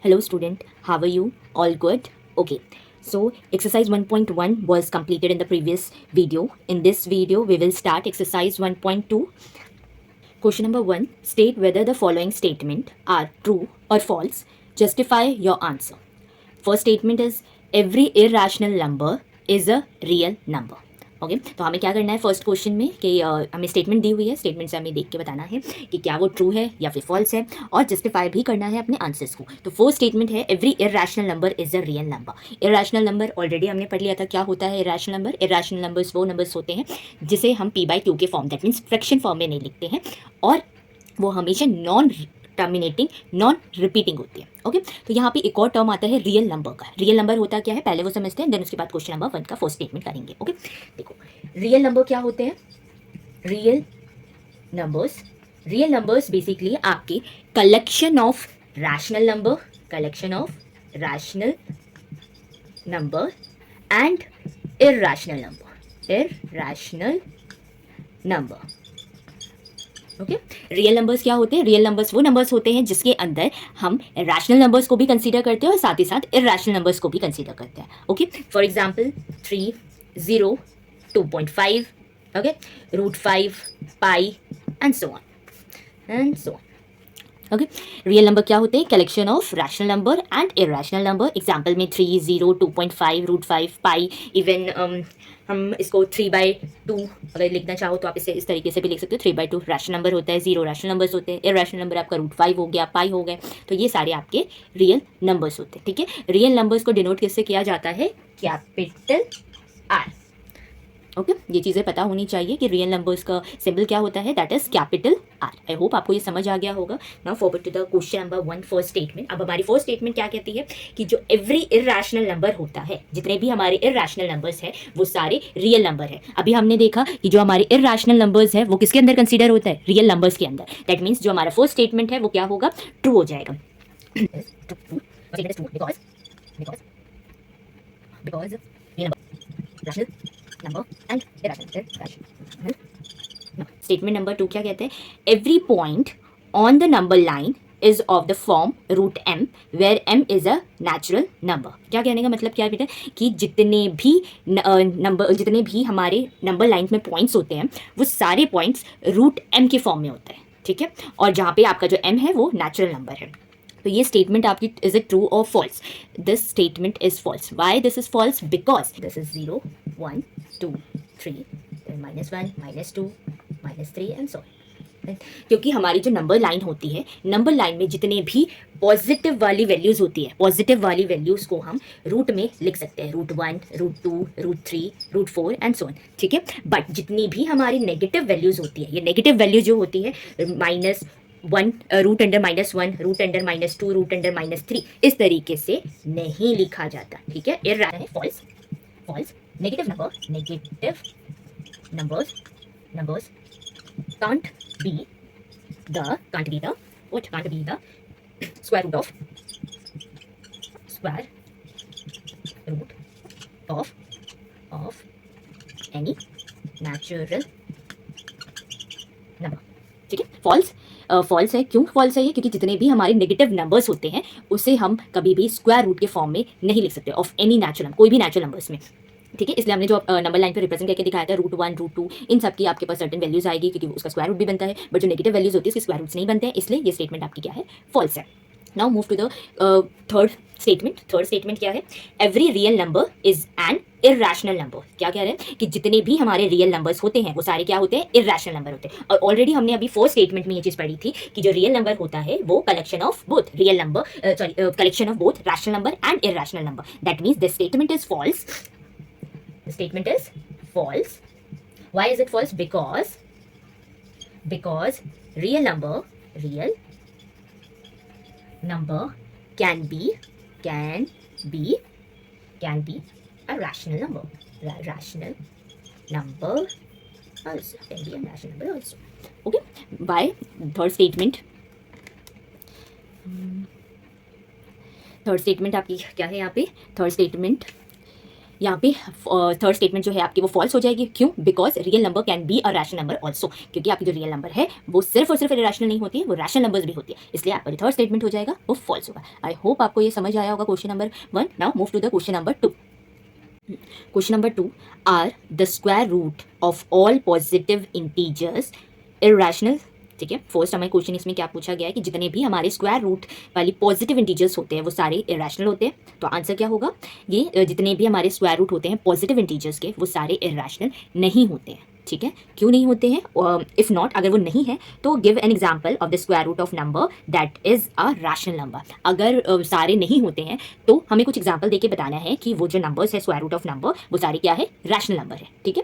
Hello student, how are you? All good? Okay. So exercise 1.1 was completed in the previous video. In this video, we will start exercise 1.2. Question number 1. State whether the following statement are true or false. Justify your answer. First statement is every irrational number is a real number. Okay तो हमें क्या करना है first question में कि हमें statement दी हुई है, स्टेटमेंट से हमें देख के बताना है कि क्या वो ट्रू है या फिर फॉल्स है, और जस्टिफाई भी करना है अपने आंसर्स को। तो फर्स्ट स्टेटमेंट है every irrational number is a real number. Irrational number already हमने पढ़ लिया था क्या होता है इरैशनल नंबर। इरैशनल नंबर्स वो नंबर्स होते हैं जिसे हम p/q के form, that means fraction form में नहीं लिखते हैं, और वो हमेशा नॉन टर्मिनेटिंग नॉन रिपीटिंग होती है। ओके तो यहाँ पे एक और टर्म आता है रियल नंबर का। रियल नंबर होता क्या है पहले वो समझते हैं, देन उसके बाद क्वेश्चन नंबर 1 का फर्स्ट स्टेटमेंट करेंगे। ओके देखो रियल नंबर क्या होते हैं। रियल नंबर्स बेसिकली आपके collection of rational number and irrational number. Okay real numbers क्या होते हैं, रियल नंबर्स वो नंबर्स होते हैं जिसके अंदर हम रैशनल नंबर्स को भी कंसीडर करते हैं और साथ ही साथ इरैशनल नंबर्स को भी कंसीडर करते हैं। Okay for example 3, 0, 2.5, okay √5, pi and so on. Okay real number क्या होते हैं collection of rational number and irrational number. Example में 3, 0, 2.5, √5, पाई, इवन हम इसको 3/2 अगर लिखना चाहो तो आप इसे इस तरीके से भी लिख सकते हो। 3/2 रैशनल नंबर होता है, 0 रैशनल नंबर्स होते हैं, इरैशनल नंबर आपका √5 हो गया, पाई हो गए, तो ये सारे आपके रियल नंबर्स होते हैं। ठीक है रियल नंबर्स को डिनोट किससे किया जाता है कैपिटल आर। ओके ये चीज़ें पता होनी चाहिए कि रियल नंबर्स का सिंबल क्या होता है, that is capital R. I hope आपको ये समझ आ गया होगा। Now forward to the question number 1 first statement. अब हमारी फर्स्ट स्टेटमेंट क्या कहती है कि जो एवरी इरैशनल नंबर होता है, जितने भी हमारे इरैशनल नंबर्स हैं वो सारे रियल नंबर है। अभी हमने देखा कि जो हमारे इरैशनल नंबर्स है वो किसके अंदर कंसीडर होता है, रियल नंबर्स के अंदर। दैट मीन्स जो हमारा फर्स्ट स्टेटमेंट है वो क्या होगा, ट्रू हो जाएगा। because real number rational number and irrational statement number 2 क्या कहते हैं, every point on the number line is of the form √m where m is a natural number. क्या कहने का मतलब क्या है बेटा कि जितने भी हमारे नंबर लाइन में पॉइंट्स होते हैं वो सारे पॉइंट्स √m के फॉर्म में होते हैं। ठीक है और जहाँ पे आपका जो m है वो नेचुरल नंबर है। तो ये स्टेटमेंट आपकी इज इट ट्रू और false, this statement is false. Why this is false, because this is 0, 1, 2, 3, -1, -2, -3 and so on. क्योंकि हमारी जो नंबर लाइन होती है, नंबर लाइन में जितने भी पॉजिटिव वाली वैल्यूज होती है, पॉजिटिव वाली वैल्यूज को हम रूट में लिख सकते हैं, √1, √2, √3, √4 एंड सो ऑन। ठीक है बट जितनी भी हमारी नेगेटिव वैल्यूज होती है, ये नेगेटिव वैल्यू जो होती है -1, √(-1), √(-2), √(-3), इस तरीके से नहीं लिखा जाता। ठीक है irrational false negative numbers can't be the square root of any natural number। ठीक है फॉल्स है। क्यों फॉल्स है ये, क्योंकि जितने भी हमारे नेगेटिव नंबर्स होते हैं उसे हम कभी भी स्क्वायर रूट के फॉर्म में नहीं लिख सकते ऑफ एनी नेचुरल, कोई भी नेचुरल नंबर्स में। ठीक है इसलिए हमने जो नंबर लाइन पे रिप्रेजेंट करके दिखाया था √1, √2, इन सब की आपके पास सर्टेन वैल्यूज आएगी क्योंकि उसका स्क्वायर रूट भी बनता है, बट जो नेगेटिव वैल्यूज होती है उसके स्क्वायर रूट्स नहीं बनते हैं, इसलिए ये स्टेटमेंट आपकी क्या है फॉल्स है। Now move to the third statement क्या है, every real number is an irrational number. क्या कह रहे हैं कि जितने भी हमारे रियल नंबर्स होते हैं वो सारे क्या होते हैं इरैशनल नंबर होते हैं। और ऑलरेडी हमने अभी फोर्थ स्टेटमेंट में ये चीज पढ़ी थी कि जो रियल नंबर होता है वो collection of both rational number and irrational number. That means this statement is false. The statement is false. Why is it false? Because real number can be a rational number. Rational number also can be a rational number also. Okay. Why? Third statement आपकी क्या है यहाँ पे, third statement यहाँ पे third statement जो है आपकी वो फॉल्स हो जाएगी। क्यों? Because real number can be a rational number also, क्योंकि आपकी जो रियल नंबर है वो सिर्फ और सिर्फ इरेशनल नहीं होती है, वो रैशनल नंबर्स भी होती है, इसलिए आपका जो थर्ड स्टेटमेंट हो जाएगा वो फॉल्स होगा। आई होप आपको ये समझ आया होगा question number 1। Now move to the question number 2। Question number 2, are the square root of all positive integers irrational? ठीक है, फर्स्ट हमें क्वेश्चन इसमें क्या पूछा गया है कि जितने भी हमारे स्क्वायर रूट वाली पॉजिटिव इंटीजर्स होते हैं वो सारे इरेशनल होते हैं। तो आंसर क्या होगा? ये जितने भी हमारे स्क्वायर रूट होते हैं पॉजिटिव इंटीजर्स के वो सारे इरेशनल नहीं होते हैं। ठीक है, क्यों नहीं होते हैं? इफ नॉट, अगर वो नहीं है तो give an example of the square root of number that is a rational number. अगर सारे नहीं होते हैं तो हमें कुछ एग्जाम्पल देके बताना है कि वो जो नंबर्स है स्क्वायर रूट ऑफ नंबर वो सारे क्या है? रैशनल नंबर है। ठीक है,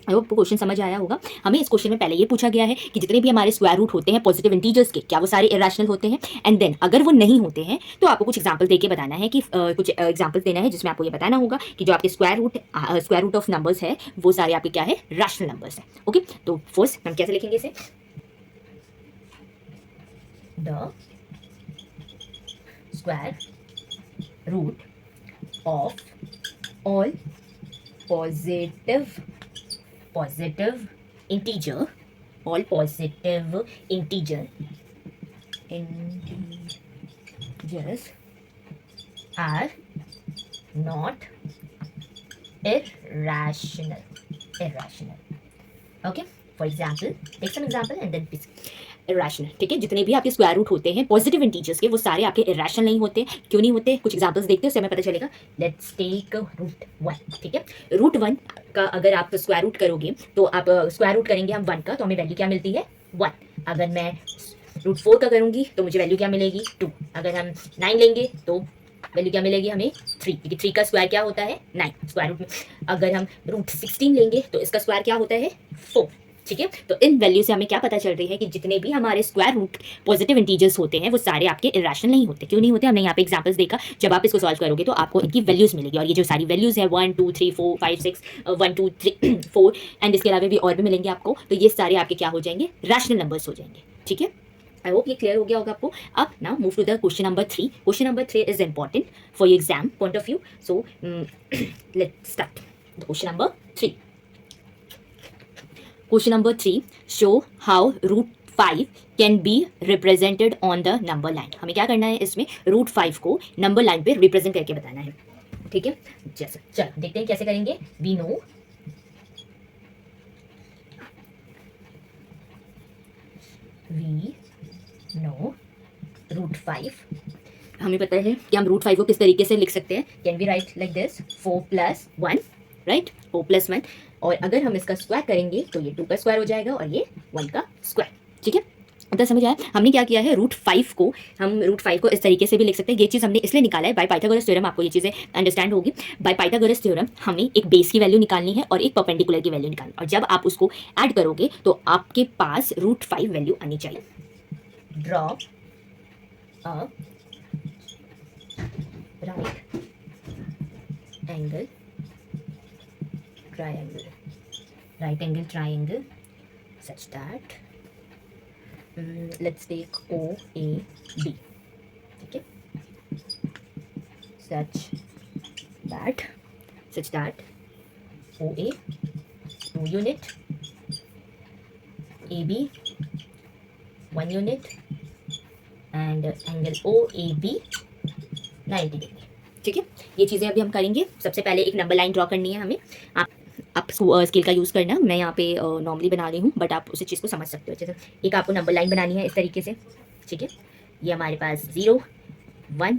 आपको क्वेश्चन समझ आया होगा। हमें इस क्वेश्चन में पहले ये पूछा गया है कि जितने भी हमारे स्क्वायर रूट होते हैं पॉजिटिव इंटीजर्स के, क्या वो सारे इरेशनल होते हैं? एंड देन अगर वो नहीं होते हैं तो आपको कुछ एग्जांपल देके बताना है कि कुछ एग्जांपल देना है जिसमें आपको ये बताना होगा कि जो आपके स्क्वायर रूट ऑफ नंबर्स है वो सारे आपके क्या है? रैशनल नंबर्स है। ओके, तो फर्स्ट हम कैसे लिखेंगे इसे? The square root of all positive integer, all positive integers are not irrational. Okay, for example, take some example and then please. Irrational, ठीक है, जितने भी आपके स्क्वायर रूट होते हैं पॉजिटिव इंटीजर्स के वो सारे आपके इरेशनल नहीं होते। क्यों नहीं होते? कुछ एग्जांपल्स देखते हैं, उससे हमें पता चलेगा। Let's take root 1। ठीक है, रूट 1 का अगर आप स्क्वायर रूट करोगे तो आप स्क्वायर रूट करेंगे हम 1 का तो हमें वैल्यू क्या मिलती है? 1। अगर मैं रूट 4 का करूंगी तो मुझे वैल्यू क्या मिलेगी? 2। अगर हम 9 लेंगे तो वैल्यू क्या मिलेगी हमें? 3, क्योंकि 3 का स्क्वायर क्या होता है? 9 स्क्वायर रूट में। अगर हम रूट 16 लेंगे तो इसका स्क्वायर क्या होता है? 4। ठीक है, तो इन वैल्यू से हमें क्या पता चल रही है कि जितने भी हमारे स्क्वायर रूट पॉजिटिव इंटीजर्स होते हैं वो सारे आपके इरेशनल नहीं होते। क्यों नहीं होते? हमने यहाँ पे एग्जांपल्स देखा। जब आप इसको सॉल्व करोगे तो आपको इनकी वैल्यूज मिलेगी, और ये जो सारी वैल्यूज है 1 2 3 4 5 6 1 2 3 4 एंड इसके अलावा भी और भी मिलेंगे आपको, तो ये सारे आपके क्या हो जाएंगे? रैशनल नंबर्स हो जाएंगे। ठीक है, आई होप ये क्लियर हो गया होगा आपको। अब now move to the question number 3। Question number 3 is important for your exam point of view, so let's start the question number 3। Question number 3, show how root 5 can be represented on the number line। हमें क्या करना है इसमें? Root 5 को number line पे represent करके बताना है। ठीक है, जैसे चलो देखते हैं कैसे करेंगे। वी नो रूट 5, हमें पता है कि हम रूट 5 को किस तरीके से लिख सकते हैं। Can be right like this 4 + 1, right? 4 + 1, और अगर हम इसका स्क्वायर करेंगे तो ये 2 का स्क्वायर हो जाएगा और ये 1 का स्क्वायर। ठीक है, तो समझ आया? हमने क्या किया है? रूट 5 को हम रूट 5 को इस तरीके से भी लिख सकते हैं। ये चीज़ हमने इसलिए निकाला है बाय पाइथागोरस थ्योरम। आपको ये चीज़ें अंडरस्टैंड होगी। बाय पाइथागोरस थ्योरम हमें एक बेस की वैल्यू निकालनी है और एक परपेंडिकुलर की वैल्यू निकालनी है, और जब आप उसको ऐड करोगे तो आपके पास रूट 5 वैल्यू आनी चाहिए। Draw a right angle triangle such that let's take OAB, ठीक है, such that OA 2 unit, AB 1 unit and angle OAB 90 degree. ठीक है, ये चीज़ें अभी हम करेंगे। सबसे पहले एक नंबर लाइन ड्रॉ करनी है हमें। आप स्केल का यूज़ करना, मैं यहाँ पे नॉर्मली बना रही हूँ, बट आप उसी चीज़ को समझ सकते हो। जैसे एक आपको नंबर लाइन बनानी है इस तरीके से। ठीक है, ये हमारे पास 0 1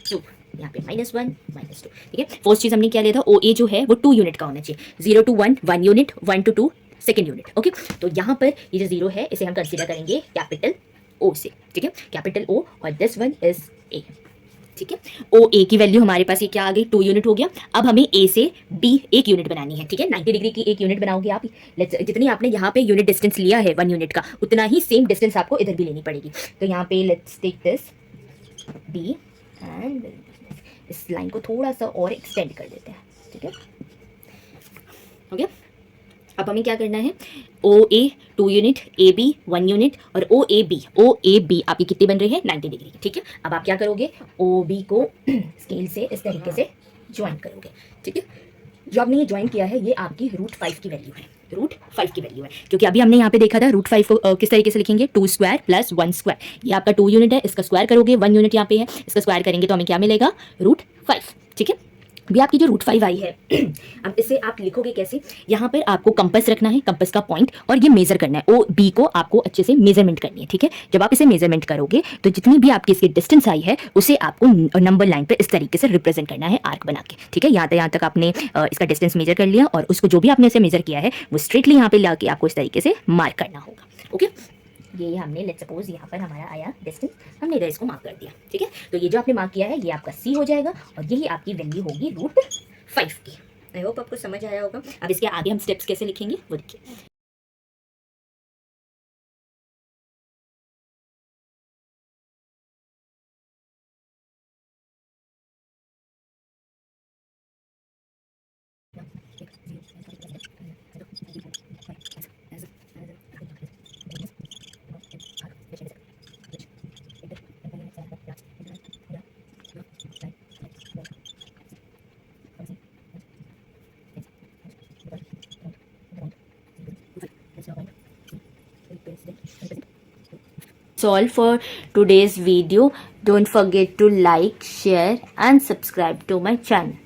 2, यहाँ पे -1 -2। ठीक है, फर्स्ट चीज़ हमने क्या लिया था? OA जो है वो 2 यूनिट का होना चाहिए। 0 to 1 1 unit, 1 to 2 second unit. Okay, तो यहाँ पर ये जो 0 है इसे हम कंसिडर करेंगे कैपिटल O से। ठीक है, कैपिटल O, और दिस वन इज A। ठीक है, OA की वैल्यू हमारे पास ये क्या आ गई? 2 यूनिट हो गया। अब हमें A से B 1 यूनिट बनानी है। ठीक है, 90 डिग्री की 1 यूनिट बनाओगे आप। जितनी आपने यहाँ पे यूनिट डिस्टेंस लिया है 1 यूनिट का, उतना ही सेम डिस्टेंस आपको इधर भी लेनी पड़ेगी। तो यहाँ पे let's take this B and इस लाइन को थोड़ा सा और एक्सटेंड कर देते हैं। ठीक है, हो गया। अब हमें क्या करना है? OA 2 यूनिट, AB 1 यूनिट और OAB आपकी कितनी बन रही है? 90 डिग्री की। ठीक है, अब आप क्या करोगे? OB को स्केल से इस तरीके से ज्वाइन करोगे। ठीक है, जो आपने ये ज्वाइन किया है ये आपकी √5 की वैल्यू है, √5 की वैल्यू है, क्योंकि अभी हमने यहाँ पे देखा था √5 को किस तरीके से लिखेंगे, 2 स्क्वायर प्लस 1 स्क्वायर। ये आपका 2 यूनिट है, इसका स्क्वायर करोगे 1 यूनिट यहाँ पे है, इसका स्क्वायर करेंगे तो हमें क्या मिलेगा, √5। ठीक है, भी आपकी जो √5 आई है अब इसे आप लिखोगे कैसे, यहाँ पर आपको कंपास रखना है, कंपास का पॉइंट, और ये मेजर करना है, ओ बी को आपको अच्छे से मेजरमेंट करनी है। ठीक है, जब आप इसे मेजरमेंट करोगे तो जितनी भी आपकी इसकी डिस्टेंस आई है उसे आपको नंबर लाइन पर इस तरीके से रिप्रेजेंट करना है आर्क बना के। ठीक है, यहाँ तक आपने इसका डिस्टेंस मेजर कर लिया, और उसको जो भी आपने इसे मेजर किया है वो स्ट्रेटली यहाँ पे लाके आपको इस तरीके से मार्क करना होगा। ओके, ये हमने लेट्स सपोज यहाँ पर हमारा आया डिस्टेंस, हमने इधर इसको मार्क कर दिया। ठीक है, तो ये जो आपने मार्क किया है ये आपका सी हो जाएगा, और यही आपकी वैल्यू होगी √5 की। आई होप आपको समझ आया होगा। अब इसके आगे हम स्टेप्स कैसे लिखेंगे वो देखिए। That's all for today's video. Don't forget to like, share and subscribe to my channel.